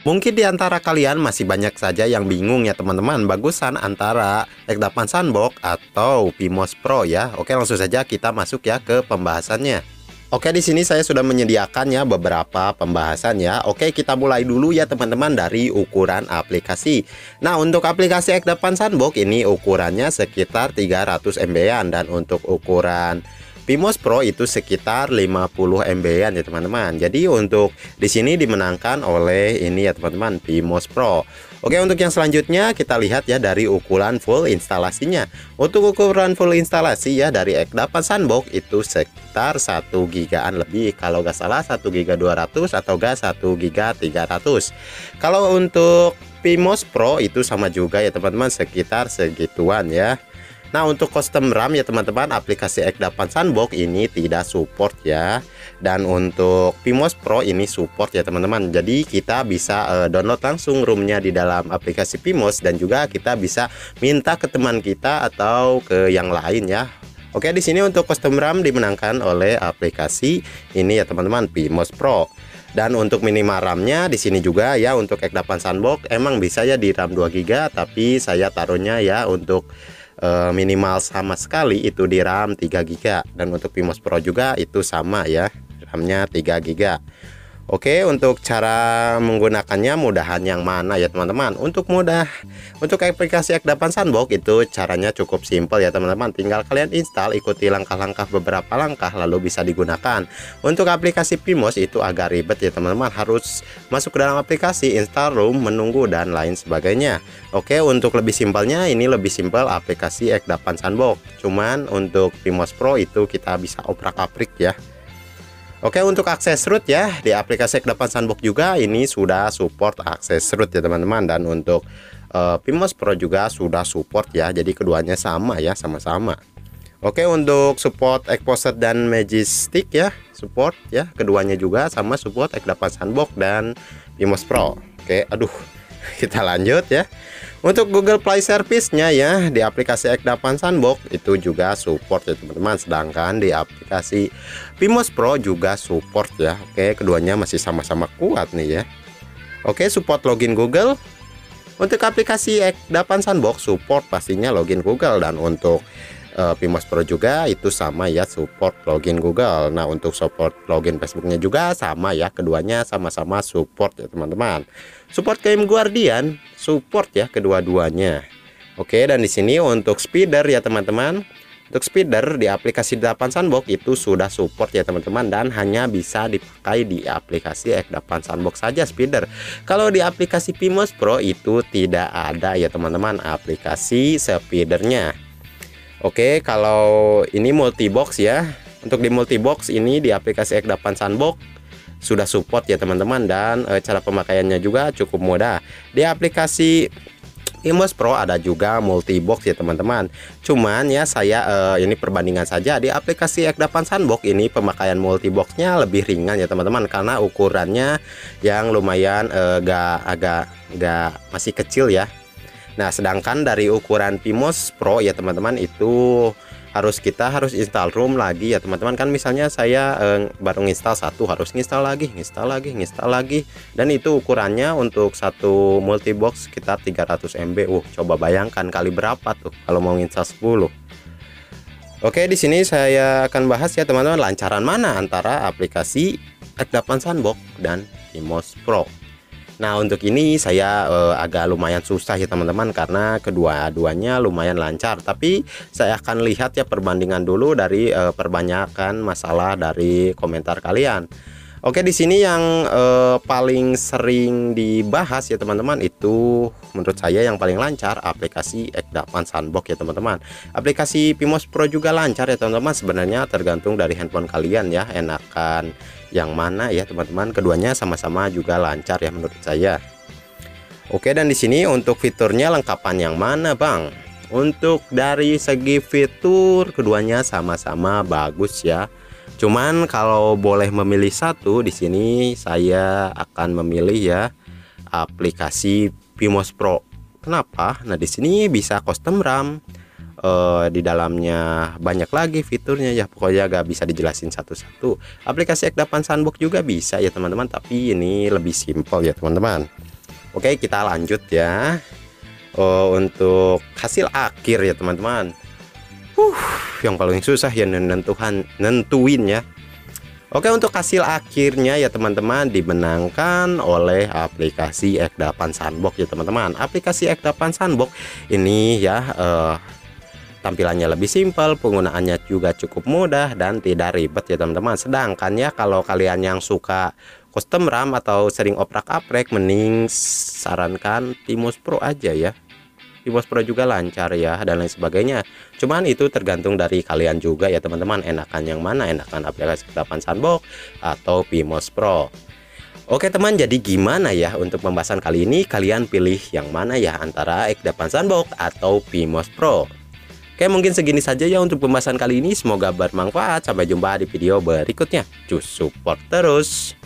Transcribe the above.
Mungkin di antara kalian masih banyak saja yang bingung ya teman-teman, bagusan antara X8 Sunbox atau PMOS Pro ya. Oke, langsung saja kita masuk ya ke pembahasannya. Oke, di sini saya sudah menyediakan ya beberapa pembahasan ya. Oke, kita mulai dulu ya teman-teman dari ukuran aplikasi. Nah, untuk aplikasi X8 Sunbox ini ukurannya sekitar 300 MB-an, dan untuk ukuran PMOS Pro itu sekitar 50 MB-an ya teman-teman. Jadi untuk di sini dimenangkan oleh ini ya teman-teman, PMOS Pro. Oke, untuk yang selanjutnya kita lihat ya dari ukuran full instalasinya. Untuk ukuran full instalasi ya dari X8 Sunbox itu sekitar 1 gigaan lebih. Kalau nggak salah 1 giga 200 atau nggak 1 giga 300. Kalau untuk PMOS Pro itu sama juga ya teman-teman, sekitar segituan ya. Nah, untuk custom RAM ya teman-teman, aplikasi X8 Sunbox ini tidak support ya. Dan untuk PMOS Pro ini support ya teman-teman. Jadi kita bisa download langsung ROM-nya di dalam aplikasi PMOS, dan juga kita bisa minta ke teman kita atau ke yang lain ya. Oke, di sini untuk custom RAM dimenangkan oleh aplikasi ini ya teman-teman, PMOS Pro. Dan untuk minimal RAM-nya di sini juga ya untuk X8 Sunbox emang bisa ya di RAM 2 GB, tapi saya taruhnya ya untuk minimal sama sekali itu di RAM 3 GB, dan untuk PMOS Pro juga itu sama ya, RAM-nya 3 GB. Oke, untuk cara menggunakannya mudahan yang mana ya teman-teman? Untuk aplikasi X8 Sunbox itu caranya cukup simpel ya teman-teman. Tinggal kalian install, ikuti langkah-langkah beberapa langkah lalu bisa digunakan. Untuk aplikasi PMOS itu agak ribet ya teman-teman, harus masuk ke dalam aplikasi, install ROM, menunggu dan lain sebagainya. Oke, untuk lebih simpelnya ini lebih simpel aplikasi X8 Sunbox. Cuman untuk PMOS Pro itu kita bisa oprak-aprik ya. Oke, untuk akses root ya di aplikasi X8 Sunbox juga ini sudah support akses root ya teman-teman, dan untuk PMOS Pro juga sudah support ya. Jadi keduanya sama ya, sama-sama. Oke, untuk support Exposer dan Majestic ya, support ya, keduanya juga sama support X8 Sunbox dan PMOS Pro. Oke, aduh, kita lanjut ya. Untuk Google Play Service-nya ya di aplikasi X8 Sunbox itu juga support ya teman-teman, sedangkan di aplikasi PMOS Pro juga support ya. Oke, keduanya masih sama-sama kuat nih ya. Oke, support login Google. Untuk aplikasi X8 Sunbox support pastinya login Google, dan untuk PMOS Pro juga itu sama ya, support login Google. Nah, untuk support login Facebooknya juga sama ya, keduanya sama-sama support ya teman-teman. Support Game Guardian support ya kedua-duanya. Oke, dan di sini untuk speeder ya teman-teman. Untuk speeder di aplikasi X8 Sunbox itu sudah support ya teman-teman, dan hanya bisa dipakai di aplikasi X8 Sunbox saja speeder. Kalau di aplikasi PMOS Pro itu tidak ada ya teman-teman aplikasi speedernya. Oke, kalau ini multibox ya. Untuk di multibox ini di aplikasi X8 Sunbox sudah support ya teman-teman, dan cara pemakaiannya juga cukup mudah. Di aplikasi PMOS Pro ada juga multibox ya teman-teman. Cuman ya saya ini perbandingan saja, di aplikasi X8 Sunbox ini pemakaian multiboxnya lebih ringan ya teman-teman, karena ukurannya yang lumayan agak masih kecil ya. Nah, sedangkan dari ukuran PMOS Pro ya teman-teman itu harus install ROM lagi ya teman-teman. Kan misalnya saya baru install satu, harus install lagi, dan itu ukurannya untuk satu multibox sekitar 300 MB. Coba bayangkan kali berapa tuh kalau mau install 10. Oke, di sini saya akan bahas ya teman-teman, lancaran mana antara aplikasi X8 Sunbox dan PMOS Pro. Nah, untuk ini saya agak lumayan susah ya teman-teman, karena kedua-duanya lumayan lancar. Tapi saya akan lihat ya perbandingan dulu dari perbanyakan masalah dari komentar kalian. Oke, di sini yang paling sering dibahas ya teman-teman itu menurut saya yang paling lancar aplikasi X8 Sunbox ya teman-teman. Aplikasi PMOS Pro juga lancar ya teman-teman. Sebenarnya tergantung dari handphone kalian ya, enakan yang mana ya teman-teman. Keduanya sama-sama juga lancar ya menurut saya. Oke, dan di sini untuk fiturnya lengkapan yang mana Bang? Untuk dari segi fitur keduanya sama-sama bagus ya. Cuman kalau boleh memilih satu, di sini saya akan memilih ya aplikasi PMOS Pro. Kenapa? Nah, di sini bisa custom RAM, di dalamnya banyak lagi fiturnya ya, pokoknya gak bisa dijelasin satu-satu. Aplikasi X8 Sunbox juga bisa ya teman-teman, tapi ini lebih simpel ya teman-teman. Oke, kita lanjut ya. Untuk hasil akhir ya teman-teman. Yang paling susah ya nentuin ya. Oke, untuk hasil akhirnya ya teman-teman dimenangkan oleh aplikasi Ekdapan Sandbox ya teman-teman. Aplikasi Ekdapan Sandbox ini ya tampilannya lebih simpel, penggunaannya juga cukup mudah dan tidak ribet ya teman-teman. Sedangkan ya kalau kalian yang suka custom RAM atau sering oprak-aprek, mending sarankan Timos Pro aja ya. Timos Pro juga lancar ya dan lain sebagainya. Cuman itu tergantung dari kalian juga ya teman-teman, enakan yang mana, enakan aplikasi Ekdapan Sandbox atau Timos Pro. Oke teman, jadi gimana ya untuk pembahasan kali ini, kalian pilih yang mana ya antara Ekdapan Sandbox atau Timos Pro? Oke, mungkin segini saja ya untuk pembahasan kali ini, semoga bermanfaat. Sampai jumpa di video berikutnya. Cus support terus.